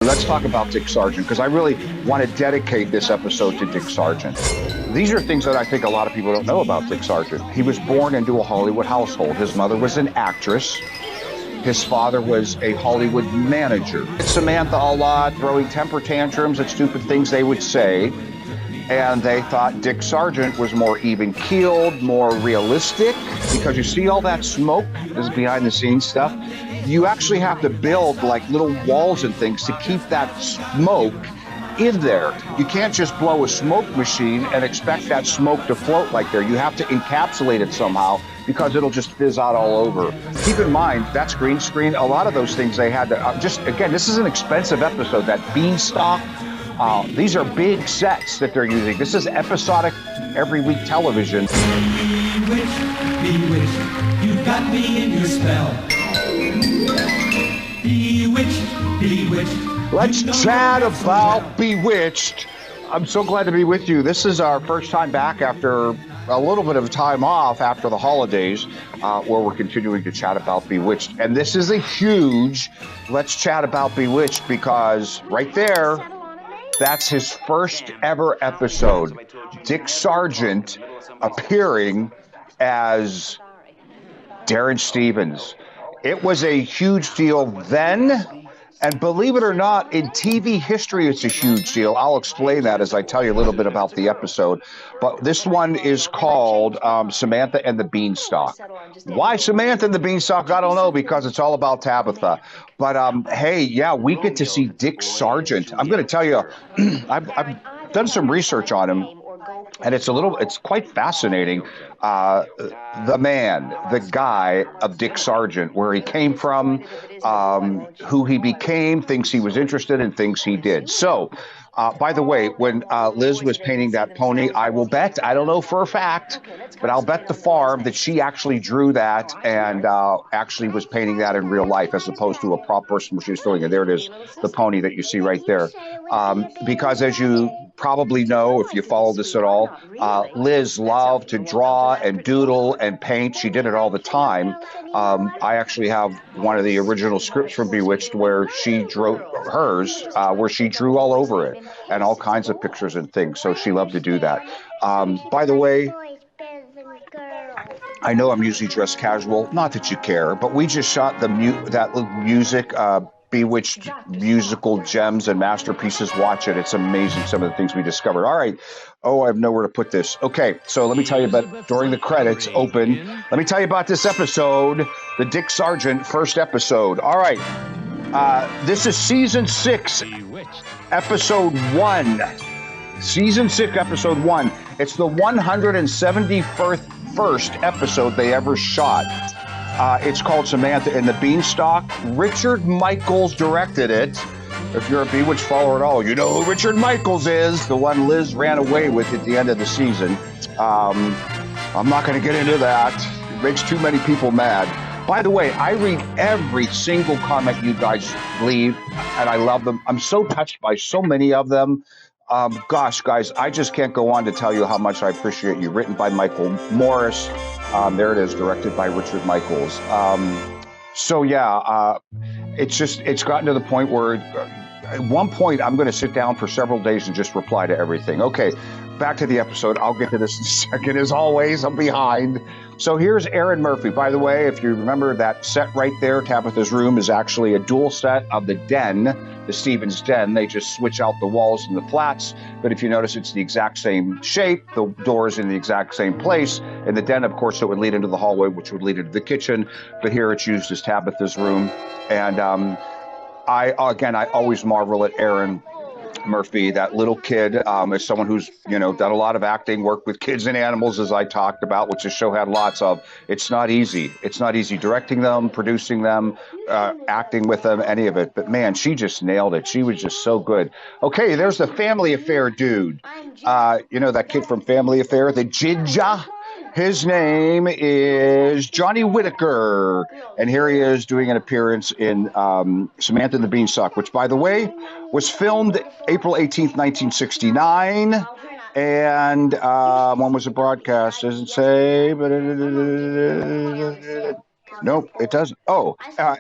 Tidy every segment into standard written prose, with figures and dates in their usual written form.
Let's talk about Dick Sargent, because I really want to dedicate this episode to Dick Sargent. These are things that I think a lot of people don't know about Dick Sargent. He was born into a Hollywood household. His mother was an actress. His father was a Hollywood manager. Samantha a lot, throwing temper tantrums at stupid things they would say. And they thought Dick Sargent was more even-keeled, more realistic, because you see all that smoke, this is behind-the-scenes stuff. You actually have to build like little walls and things to keep that smoke in there. You can't just blow a smoke machine and expect that smoke to float like there. You have to encapsulate it somehow, because it'll just fizz out all over. Keep in mind, that's green screen. A lot of those things they had to, again, this is an expensive episode, that Beanstalk. These are big sets that they're using. This is episodic, every week television. Bewitched, bewitched, you've got me in your spell. Bewitched, bewitched. Let's chat about Bewitched. I'm so glad to be with you. This is our first time back after a little bit of time off after the holidays, where we're continuing to chat about Bewitched. And this is a huge Let's Chat About Bewitched, because right there, that's his first ever episode. Dick Sargent appearing as Darren Stevens. It was a huge deal then, and believe it or not, in TV history, it's a huge deal. I'll explain that as I tell you a little bit about the episode. But this one is called Samantha and the Beanstalk. Why Samantha and the Beanstalk? I don't know, because it's all about Tabitha. But hey, yeah, we get to see Dick Sargent. I'm going to tell you, I've done some research on him, and it's quite fascinating. The man, the guy of Dick Sargent, where he came from, who he became, things he was interested in, things he did. So, by the way, when Liz was painting that pony, I will bet, I don't know for a fact, but I'll bet the farm that she actually drew that and actually was painting that in real life, as opposed to a prop person where she was filling it. There it is, the pony that you see right there. Because as you probably know, if you follow this at all, Liz loved to draw and doodle and paint. She did it all the time. I actually have one of the original scripts from Bewitched where she drew hers, where she drew all over it and all kinds of pictures and things. So she loved to do that. By the way, I know I'm usually dressed casual, not that you care, but we just shot that little music, Bewitched musical gems and masterpieces. Watch it. It's amazing, some of the things we discovered. All right. Oh, I have nowhere to put this. Okay, so let me tell you about, during the credits open, let me tell you about this episode, the Dick Sargent first episode. All right. This is season 6, episode 1. Season 6, episode 1. It's the 171st episode they ever shot. It's called Samantha and the Beanstalk. Richard Michaels directed it. If you're a Bewitched follower at all, you know who Richard Michaels is, the one Liz ran away with at the end of the season. I'm not going to get into that. It makes too many people mad. By the way, I read every single comment you guys leave, and I love them. I'm so touched by so many of them. Gosh, guys, I just can't go on to tell you how much I appreciate you. Written by Michael Morris. There it is, directed by Richard Michaels. So yeah, it's gotten to the point where at one point I'm going to sit down for several days and just reply to everything. Okay, back to the episode. I'll get to this in a second. As always, I'm behind. So here's Erin Murphy. By the way, if you remember, that set right there, Tabitha's room, is actually a dual set of the den, the Stevens den. They just switch out the walls and the flats. But if you notice, it's the exact same shape. The door's in the exact same place. In the den, of course, it would lead into the hallway, which would lead into the kitchen. But here it's used as Tabitha's room. And I always marvel at Erin Murphy, that little kid, is someone who's, done a lot of acting, worked with kids and animals, as I talked about, which the show had lots of. It's not easy. It's not easy directing them, producing them, acting with them, any of it. But man, she just nailed it. She was just so good. Okay, there's the Family Affair dude. That kid from Family Affair, the Ginger. His name is Johnny Whitaker, and here he is doing an appearance in Samantha and the Beanstalk, which, by the way, was filmed April 18th, 1969, and when was it broadcast? Doesn't say, but Nope, it doesn't. Oh,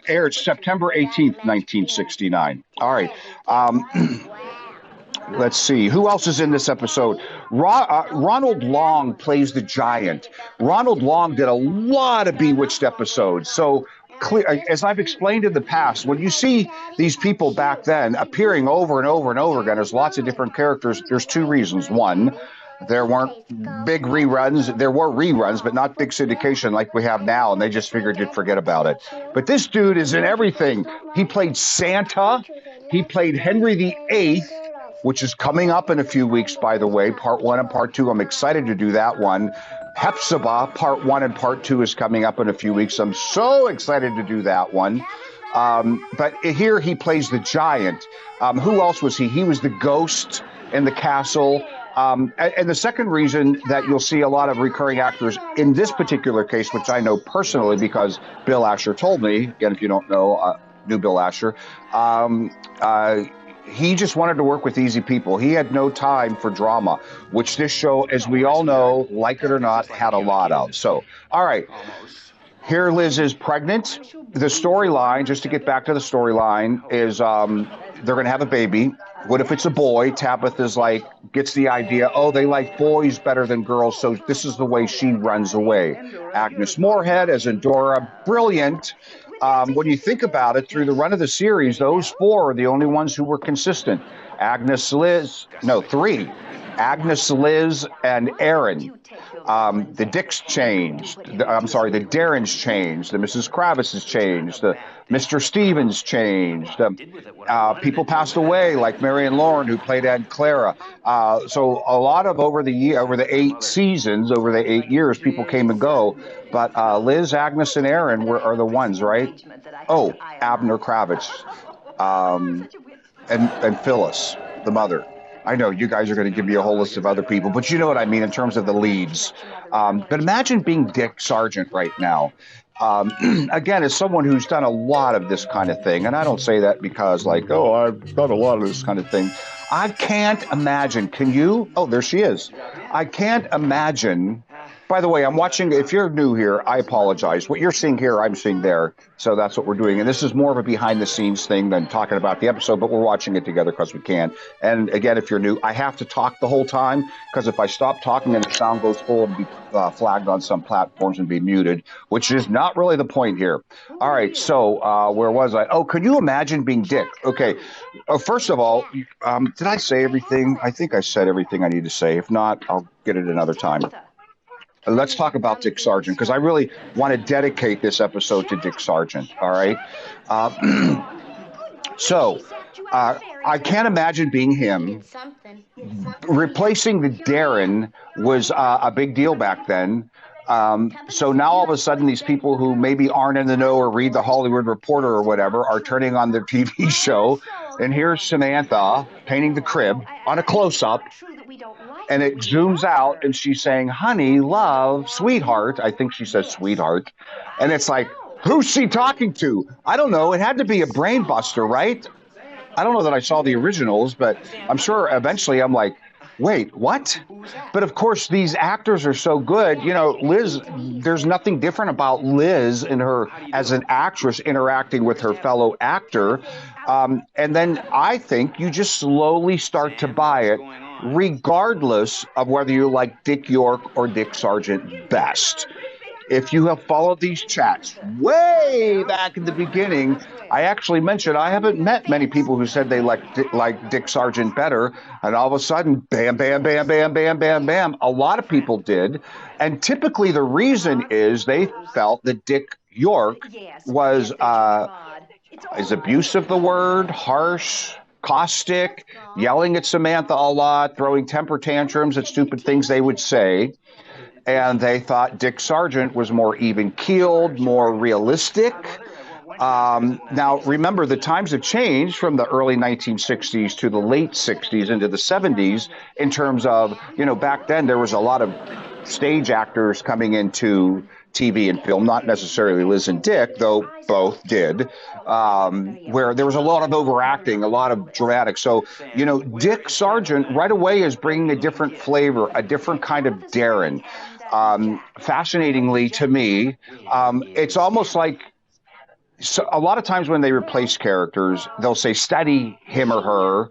aired September 18th, 1969. All right. Um, let's see. Who else is in this episode? Ronald Long plays the giant. Ronald Long did a lot of Bewitched episodes. So, as I've explained in the past, when you see these people back then appearing over and over and over again, there's lots of different characters. There's two reasons. One, there weren't big reruns. There were reruns, but not big syndication like we have now, and they just figured you'd forget about it. But this dude is in everything. He played Santa. He played Henry VIII, which is coming up in a few weeks, by the way, part 1 and part 2. I'm excited to do that one. Hepzibah, part 1 and part 2 is coming up in a few weeks. I'm so excited to do that one. But here he plays the giant. Who else was he? He was the ghost in the castle. And the second reason that you'll see a lot of recurring actors in this particular case, which I know personally because Bill Asher told me, again, if you don't know, knew Bill Asher, he just wanted to work with easy people. He had no time for drama, which this show, as we all know, like it or not, had a lot of. So, all right. Here Liz is pregnant. The storyline, just to get back to the storyline, is they're going to have a baby. What if it's a boy? Tabitha's like, gets the idea, oh, they like boys better than girls, so this is the way she runs away. Agnes Moorehead as Endora, brilliant. When you think about it, through the run of the series, those 4 are the only ones who were consistent. Three. Agnes, Liz, and Aaron. The Dicks changed. The Darrins changed. The Mrs. Kravis has changed. The Mr. Stevens changed. People passed away, like Marion Lauren, who played Aunt Clara. So a lot of over the 8 seasons, over the 8 years, people came and go. But Liz, Agnes, and Aaron are the ones, right? Oh, Abner Kravitz, and Phyllis, the mother. I know you guys are going to give me a whole list of other people, but you know what I mean in terms of the leads. But imagine being Dick Sargent right now. Again, as someone who's done a lot of this kind of thing, and I don't say that because like, oh, I've done a lot of this kind of thing. I can't imagine. Can you? Oh, there she is. I can't imagine. By the way, I'm watching. If you're new here, I apologize. What you're seeing here, I'm seeing there. So that's what we're doing. And this is more of a behind-the-scenes thing than talking about the episode, but we're watching it together because we can. And again, if you're new, I have to talk the whole time because if I stop talking and the sound goes full, it'll be flagged on some platforms and be muted, which is not really the point here. All right. So where was I? Oh, can you imagine being Dick? Okay. First of all, did I say everything? I think I said everything I need to say. If not, I'll get it another time. Let's talk about Dick Sargent, because I really want to dedicate this episode to Dick Sargent, all right? I can't imagine being him. Replacing the Darren was a big deal back then. So now all of a sudden these people who maybe aren't in the know or read the Hollywood Reporter or whatever are turning on their TV show, and here's Samantha painting the crib on a close-up. And it zooms out, and she's saying, honey, love, sweetheart. I think she says sweetheart. And it's like, who's she talking to? I don't know. It had to be a brain buster, right? I don't know that I saw the originals, but I'm sure eventually I'm like, wait, what? But of course, these actors are so good. You know, Liz, there's nothing different about Liz in her as an actress interacting with her fellow actor. And then I think you just slowly start to buy it, regardless of whether you like Dick York or Dick Sargent best. If you have followed these chats way back in the beginning, I actually mentioned I haven't met many people who said they like Dick Sargent better, and all of a sudden, bam, bam, bam, bam, bam, bam, bam, a lot of people did. And typically the reason is they felt that Dick York was, is abusive the word, harsh, caustic, yelling at Samantha a lot, throwing temper tantrums at stupid things they would say. And they thought Dick Sargent was more even-keeled, more realistic. Now, remember, the times have changed from the early 1960s to the late 60s into the 70s in terms of, you know, back then there was a lot of stage actors coming into TV and film, not necessarily Liz and Dick, though both did, where there was a lot of overacting, a lot of dramatic. So, you know, Dick Sargent right away is bringing a different flavor, a different kind of Darren. Fascinatingly to me, it's almost like so a lot of times when they replace characters, they'll say study him or her,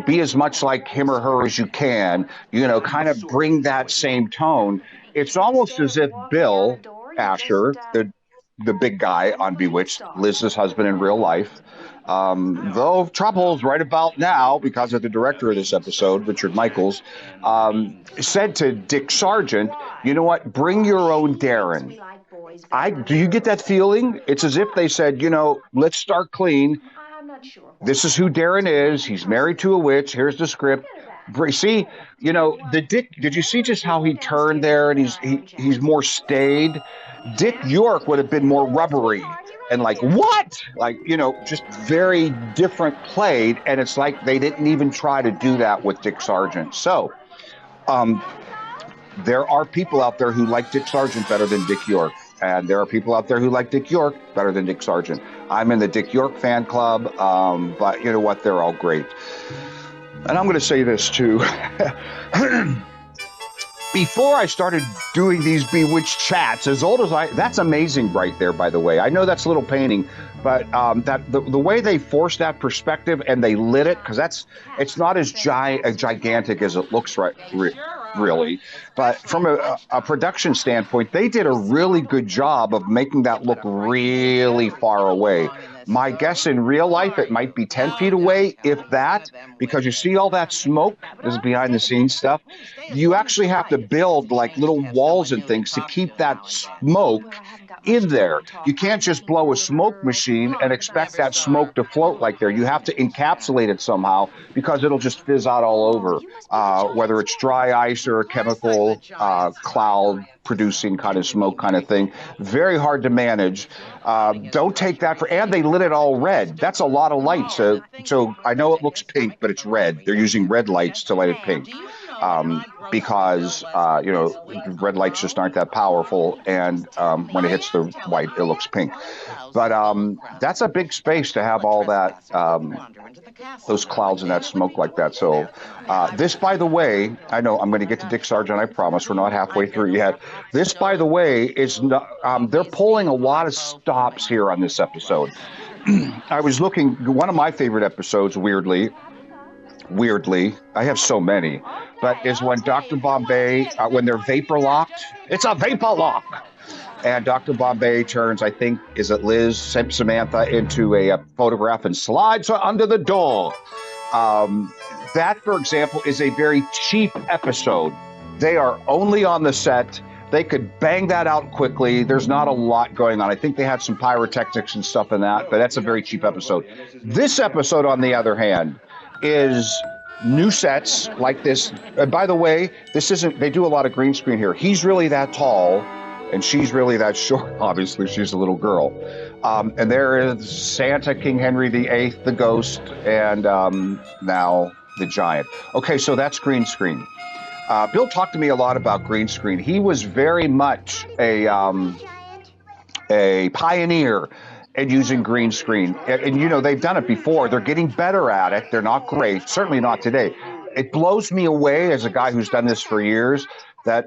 be as much like him or her as you can, kind of bring that same tone. It's almost as if Bill Asher, the big guy on Bewitched, Liz's husband in real life, though troubles right about now because of the director of this episode, Richard Michaels, said to Dick Sargent, you know what, bring your own Darren. Do you get that feeling? It's as if they said, let's start clean. This is who Darren is. He's married to a witch. Here's the script. See, the Dick. Did you see just how he turned there? And he's more staid. Dick York would have been more rubbery and like what? Like just very different played. And it's like they didn't even try to do that with Dick Sargent. So, there are people out there who like Dick Sargent better than Dick York. And there are people out there who like Dick York better than Dick Sargent. I'm in the Dick York fan club, but you know what? They're all great. And I'm going to say this too. Before I started doing these Bewitched chats, as old as that's amazing right there, by the way. I know that's a little painting, but that the way they forced that perspective and they lit it, because it's not as gigantic as it looks really. But from a production standpoint, they did a really good job of making that look really far away. My guess in real life, it might be 10 feet away, if that, because you see all that smoke, this is behind the scenes stuff. You actually have to build like little walls and things to keep that smoke in there. You can't just blow a smoke machine and expect that smoke to float like there. You have to encapsulate it somehow because it'll just fizz out all over, whether it's dry ice or a chemical cloud producing kind of smoke kind of thing. Very hard to manage. Don't take that and they lit it all red. That's a lot of light. So I know it looks pink, but it's red. They're using red lights to light it pink. Because red lights just aren't that powerful, and when it hits the white, it looks pink. But that's a big space to have all that, those clouds and that smoke like that. So this, by the way, I know I'm going to get to Dick Sargent, I promise. We're not halfway through yet. This, by the way, is they're pulling a lot of stops here on this episode. I was looking, one of my favorite episodes, weirdly, I have so many, but is when Dr. Bombay, when they're vapor locked, it's a vapor lock. And Dr. Bombay turns, I think, is it Liz, Samantha, into a photograph and slides her under the door. That, for example, is a very cheap episode. They are only on the set. They could bang that out quickly. There's not a lot going on. I think they had some pyrotechnics and stuff in that, but that's a very cheap episode. This episode, on the other hand, is new sets like this. And by the way, they do a lot of green screen here. He's really that tall and she's really that short. Obviously, she's a little girl. And there is Santa, King Henry VIII, the ghost, and now the giant. Okay, so that's green screen. Bill talked to me a lot about green screen. He was very much a pioneer and using green screen. And they've done it before. They're getting better at it. They're not great, certainly not today. It blows me away as a guy who's done this for years that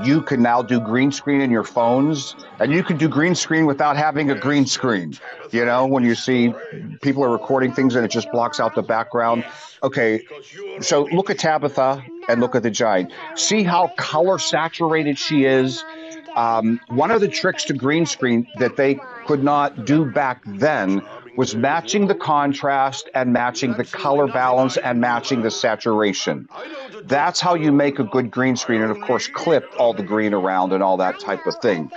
you can now do green screen in your phones, and you can do green screen without having a green screen. When you see people are recording things and it just blocks out the background. Okay, so look at Tabitha and look at the giant. See how color saturated she is? One of the tricks to green screen that they could not do back then was matching the contrast and matching the color balance and matching the saturation. That's how you make a good green screen, and of course clip all the green around and all that type of thing.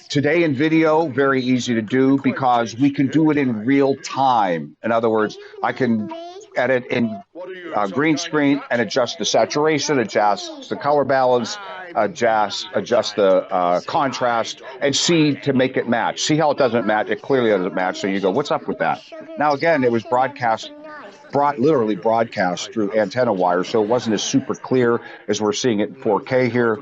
Today in video, very easy to do because we can do it in real time. In other words, I can edit in green screen and adjust the saturation, adjust the color balance, adjust the contrast, and see to make it match. See how it doesn't match? It clearly doesn't match. So you go, what's up with that? Now, again, it was literally broadcast through antenna wire, so it wasn't as super clear as we're seeing it in 4K here.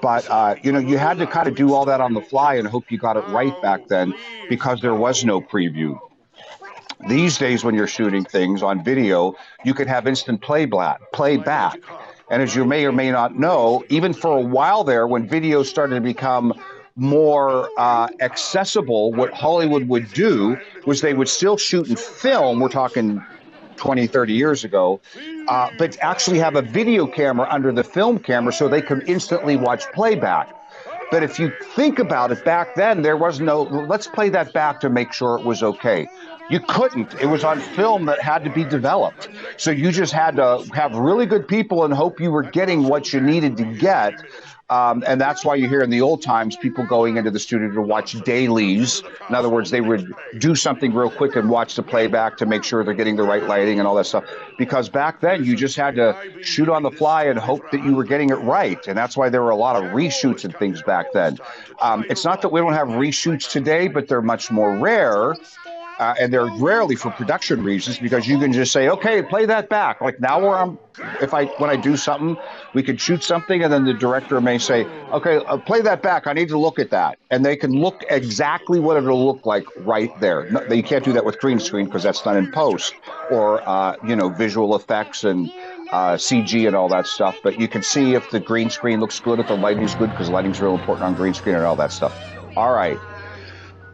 But you had to kind of do all that on the fly and hope you got it right back then because there was no preview. These days, when you're shooting things on video, you can have instant playback. And as you may or may not know, even for a while there, when videos started to become more accessible, what Hollywood would do was they would still shoot in film. We're talking 20, 30 years ago, but actually have a video camera under the film camera so they could instantly watch playback. But if you think about it, back then, there was no, let's play that back to make sure it was okay. You couldn't. It was on film that had to be developed. So you just had to have really good people and hope you were getting what you needed to get. And that's why you hear in the old times people going into the studio to watch dailies. In other words, they would do something real quick and watch the playback to make sure they're getting the right lighting and all that stuff. Because back then, you just had to shoot on the fly and hope that you were getting it right. And that's why there were a lot of reshoots and things back then. It's not that we don't have reshoots today, but they're much more rare. And they're rarely for production reasons, because you can just say, okay, play that back. Like now when I do something, we could shoot something and then the director may say, okay, play that back. I need to look at that. And they can look exactly what it'll look like right there. No, you can't do that with green screen because that's done in post or, visual effects and CG and all that stuff. But you can see if the green screen looks good, if the lighting's good, because lighting's real important on green screen and all that stuff. All right.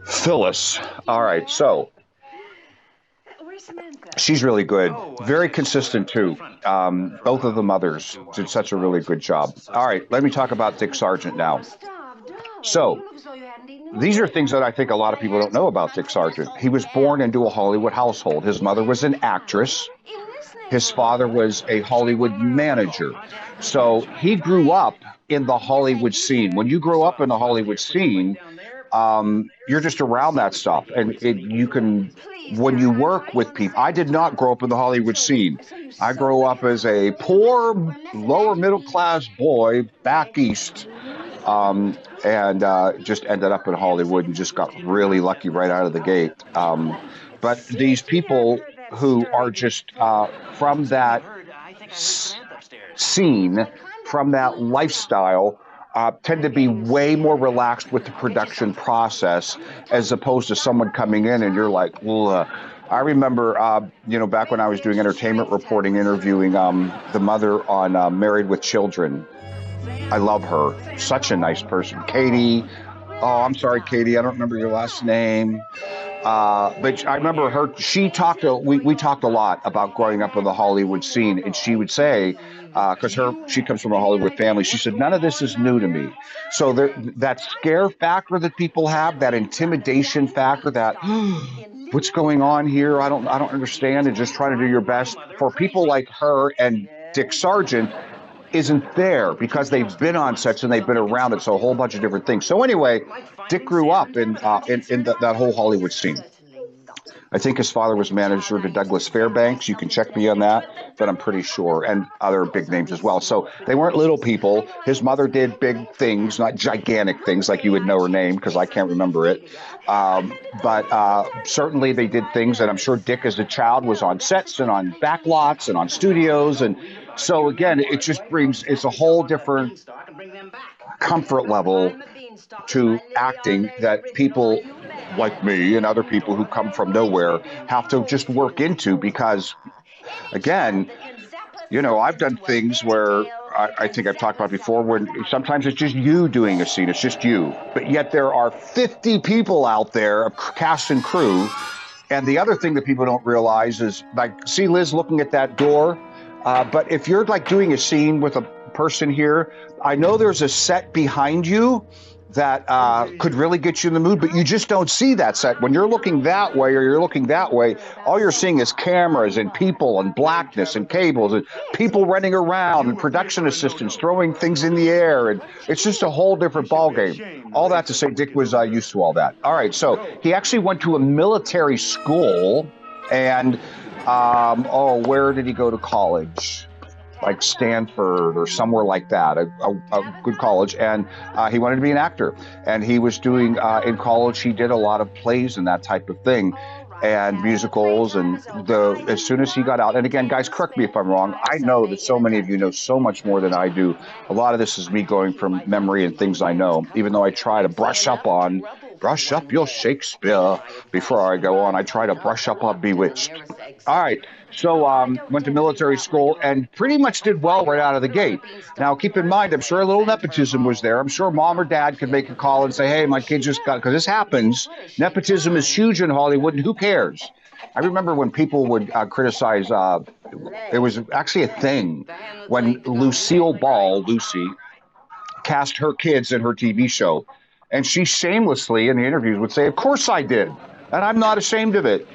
Phyllis. All right, so Where's Samantha? she's really good. Very consistent, too. Both of the mothers did such a really good job. All right, let me talk about Dick Sargent now. So these are things that I think a lot of people don't know about Dick Sargent. He was born into a Hollywood household. His mother was an actress. His father was a Hollywood manager. So he grew up in the Hollywood scene. When you grow up in the Hollywood scene, you're just around that stuff. And you can, when you work with people, I did not grow up in the Hollywood scene. I grew up as a poor, lower middle class boy back east, and just ended up in Hollywood and just got really lucky right out of the gate. But these people who are just from that scene, from that lifestyle, tend to be way more relaxed with the production process as opposed to someone coming in and you're like, well, I remember, back when I was doing entertainment reporting, interviewing the mother on Married with Children. I love her. Such a nice person. Katie. Oh, I'm sorry, Katie. I don't remember your last name. But I remember her. We talked a lot about growing up in the Hollywood scene, and she would say, because she comes from a Hollywood family, she said, none of this is new to me. So that scare factor that people have, that intimidation factor, that what's going on here? I don't understand, and just trying to do your best. For people like her and Dick Sargent, isn't there because they've been on sets and they've been around it. So a whole bunch of different things. So anyway, Dick grew up in that whole Hollywood scene. I think his father was manager to Douglas Fairbanks. You can check me on that, but I'm pretty sure, and other big names as well. So they weren't little people. His mother did big things, not gigantic things like you would know her name because I can't remember it. But certainly they did things, and I'm sure Dick as a child was on sets and on back lots and on studios. And so again, it's a whole different comfort level to acting that people like me and other people who come from nowhere have to just work into, because again, I've done things where I think I've talked about before, when sometimes it's just you doing a scene, it's just you, but yet there are 50 people out there, a cast and crew. And the other thing that people don't realize is, like, see Liz looking at that door, but if you're like doing a scene with a person here, I know there's a set behind you that could really get you in the mood, but you just don't see that set. When you're looking that way or you're looking that way, all you're seeing is cameras and people and blackness and cables and people running around and production assistants throwing things in the air. And it's just a whole different ballgame. All that to say, Dick was used to all that. All right, so he actually went to a military school, and where did he go to college? Like Stanford or somewhere like that, a good college. And he wanted to be an actor. And he was doing, in college, he did a lot of plays and that type of thing, and musicals. And as soon as he got out, and again, guys, correct me if I'm wrong, I know that so many of you know so much more than I do. A lot of this is me going from memory and things I know, even though I try to brush up on brush up your Shakespeare. Before I go on, I try to brush up on Bewitched. All right. So went to military school and pretty much did well right out of the gate. Now, keep in mind, I'm sure a little nepotism was there. I'm sure mom or dad could make a call and say, hey, my kid just got, because this happens. Nepotism is huge in Hollywood, and who cares? I remember when people would criticize, it was actually a thing when Lucille Ball, Lucy, cast her kids in her TV show. And she shamelessly in the interviews would say, of course I did. And I'm not ashamed of it.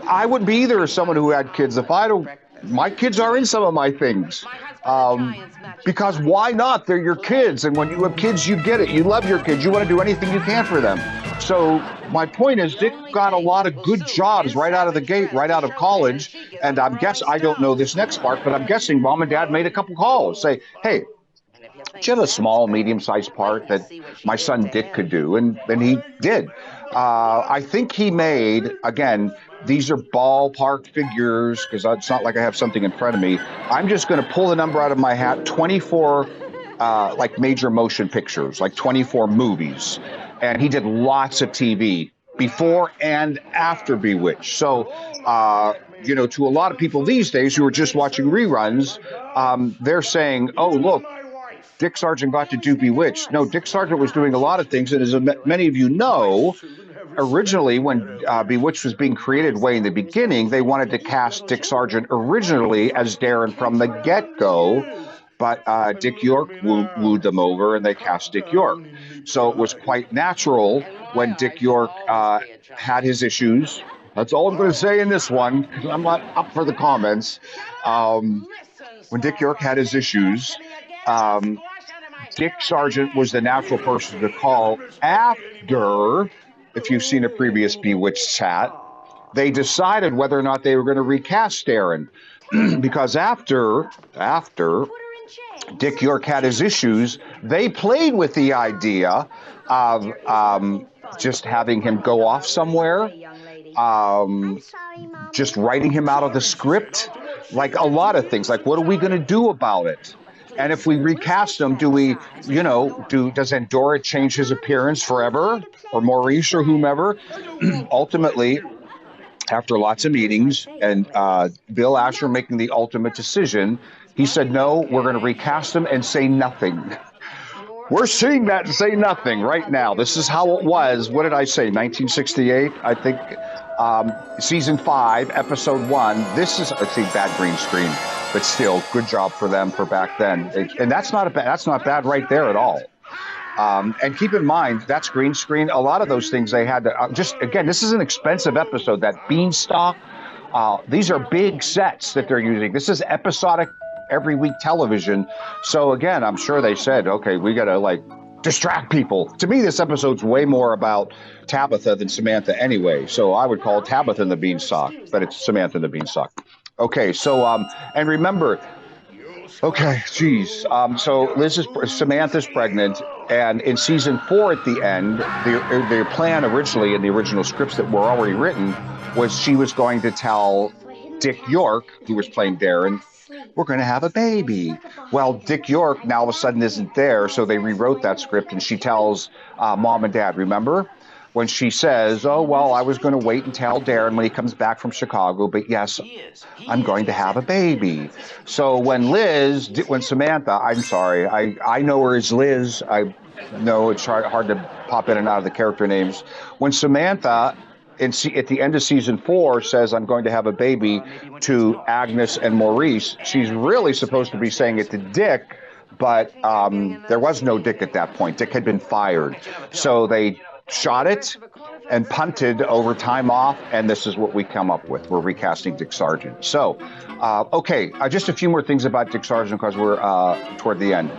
I wouldn't be either as someone who had kids if I don't. My kids are in some of my things. Because why not? They're your kids. And when you have kids, you get it. You love your kids. You want to do anything you can for them. So my point is, Dick got a lot of good jobs right out of the gate, right out of college. And I don't know this next part, but I'm guessing mom and dad made a couple calls. Say, hey, do you have a small, medium-sized part that my son Dick could do? And he did. I think he made, again, these are ballpark figures because it's not like I have something in front of me. I'm just going to pull the number out of my hat, 24 like major motion pictures, like 24 movies. And he did lots of TV before and after Bewitched. So, to a lot of people these days who are just watching reruns, they're saying, oh, look, Dick Sargent got to do Bewitched. No, Dick Sargent was doing a lot of things. And as many of you know, originally when Bewitched was being created way in the beginning, they wanted to cast Dick Sargent originally as Darren from the get-go. But Dick York wooed them over, and they cast Dick York. So it was quite natural when Dick York had his issues. That's all I'm going to say in this one, because I'm not up for the comments. When Dick York had his issues, Dick Sargent was the natural person to call after, if you've seen a previous Bewitched chat, they decided whether or not they were going to recast Darren. Because after Dick York had his issues, they played with the idea of just having him go off somewhere, just writing him out of the script, like a lot of things. Like, what are we going to do about it? And if we recast him, does Endora change his appearance forever, or Maurice, or whomever? Ultimately, after lots of meetings and Bill Asher making the ultimate decision, he said, no, we're going to recast him and say nothing. We're seeing that and say nothing right now. This is how it was. What did I say? 1968, I think. Season 5, episode 1. This is, let's see, bad green screen, but still, good job for them for back then. And that's not bad right there at all. And keep in mind, that's green screen. A lot of those things they had to again, this is an expensive episode. That Beanstalk. These are big sets that they're using. This is episodic, every week television. So again, I'm sure they said, okay, we got to distract people. To me, this episode's way more about Tabitha than Samantha anyway. So I would call Tabitha and the Beanstalk, but it's Samantha and the Beanstalk. Okay, so, and remember, okay, geez. So Samantha's pregnant, and in season 4 at the end, the plan originally in the original scripts that were already written was she was going to tell Dick York, who was playing Darren, we're going to have a baby. Well, Dick York now all of a sudden isn't there, so they rewrote that script, and she tells mom and dad, remember? When she says, oh, well, I was going to wait and tell Darren when he comes back from Chicago, but yes, I'm going to have a baby. So when Samantha, I'm sorry, I know her as Liz. I know it's hard to pop in and out of the character names. When Samantha, at the end of season 4, says, I'm going to have a baby to Agnes and Maurice, she's really supposed to be saying it to Dick, but there was no Dick at that point. Dick had been fired. So they shot it and punted over time off, and this is what we come up with. We're recasting Dick Sargent. So, okay, just a few more things about Dick Sargent because we're toward the end.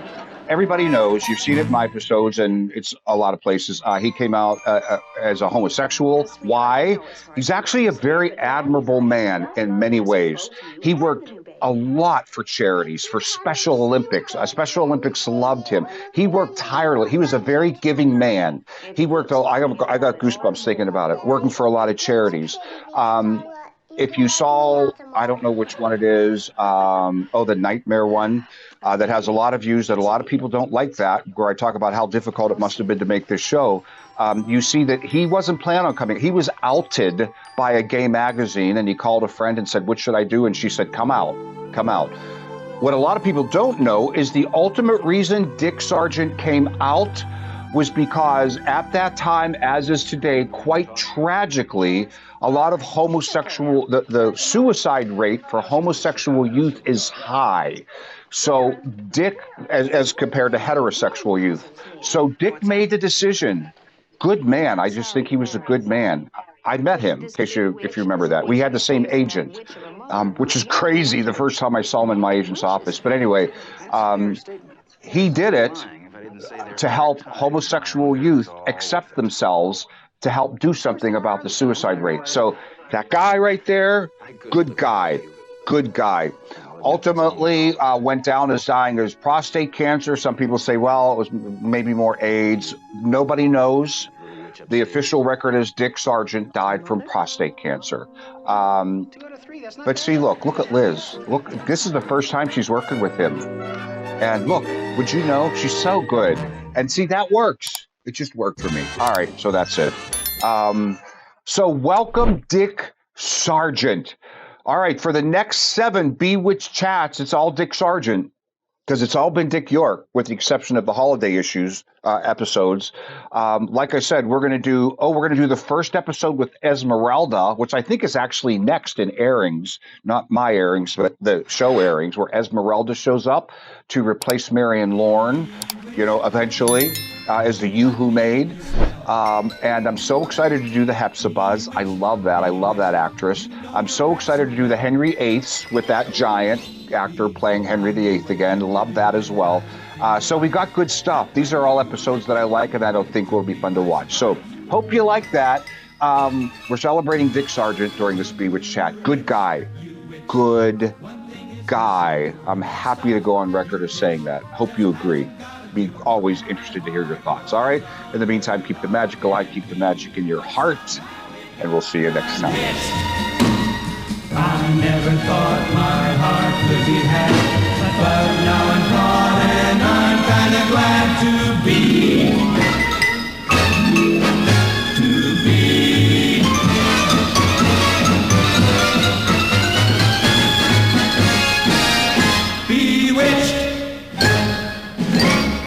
Everybody knows, you've seen it in my episodes, and it's a lot of places. He came out as a homosexual. Why? He's actually a very admirable man in many ways. He worked a lot for charities, for Special Olympics. Special Olympics loved him. He worked tirelessly. He was a very giving man. He worked, I got goosebumps thinking about it, working for a lot of charities. if you saw, I don't know which one it is, the Nightmare one, that has a lot of views, that a lot of people don't like that, where I talk about how difficult it must have been to make this show. You see that he wasn't planning on coming. He was outed by a gay magazine, and he called a friend and said, "What should I do?" And she said, "Come out, come out." What a lot of people don't know is the ultimate reason Dick Sargent came out was because at that time, as is today, quite tragically, a lot of the suicide rate for homosexual youth is high. So Dick, as compared to heterosexual youth. So Dick made the decision. Good man. I just think he was a good man. I met him, if you remember that. We had the same agent, which is crazy the first time I saw him in my agent's office. But anyway, he did it to help homosexual youth accept themselves, to help do something about the suicide rate. So that guy right there, good guy, good guy. Ultimately went down as dying of prostate cancer. Some people say, well, it was maybe more AIDS. Nobody knows. The official record is Dick Sargent died from prostate cancer. But see, look at Liz. Look, this is the first time she's working with him. And look, would you know, she's so good. And see, that works. It just worked for me. All right, so that's it. So welcome, Dick Sargent. All right, for the next 7 Bewitched chats, it's all Dick Sargent, because it's all been Dick York, with the exception of the holiday episodes. Like I said, we're going to do the first episode with Esmeralda, which I think is actually next in airings, not my airings, but the show airings, where Esmeralda shows up to replace Marion Lorne, eventually, as the You Who Made. And I'm so excited to do the Hepzibahs. I love that. I love that actress. I'm so excited to do the Henry VIIIs with that giant actor playing Henry VIII again. Love that as well. So we got good stuff. These are all episodes that I like and I don't think will be fun to watch. So hope you like that. We're celebrating Dick Sargent during this Bewitched chat. Good guy. Good guy. I'm happy to go on record as saying that. Hope you agree. Be always interested to hear your thoughts. All right. In the meantime, keep the magic alive, keep the magic in your heart, and we'll see you next time. I never thought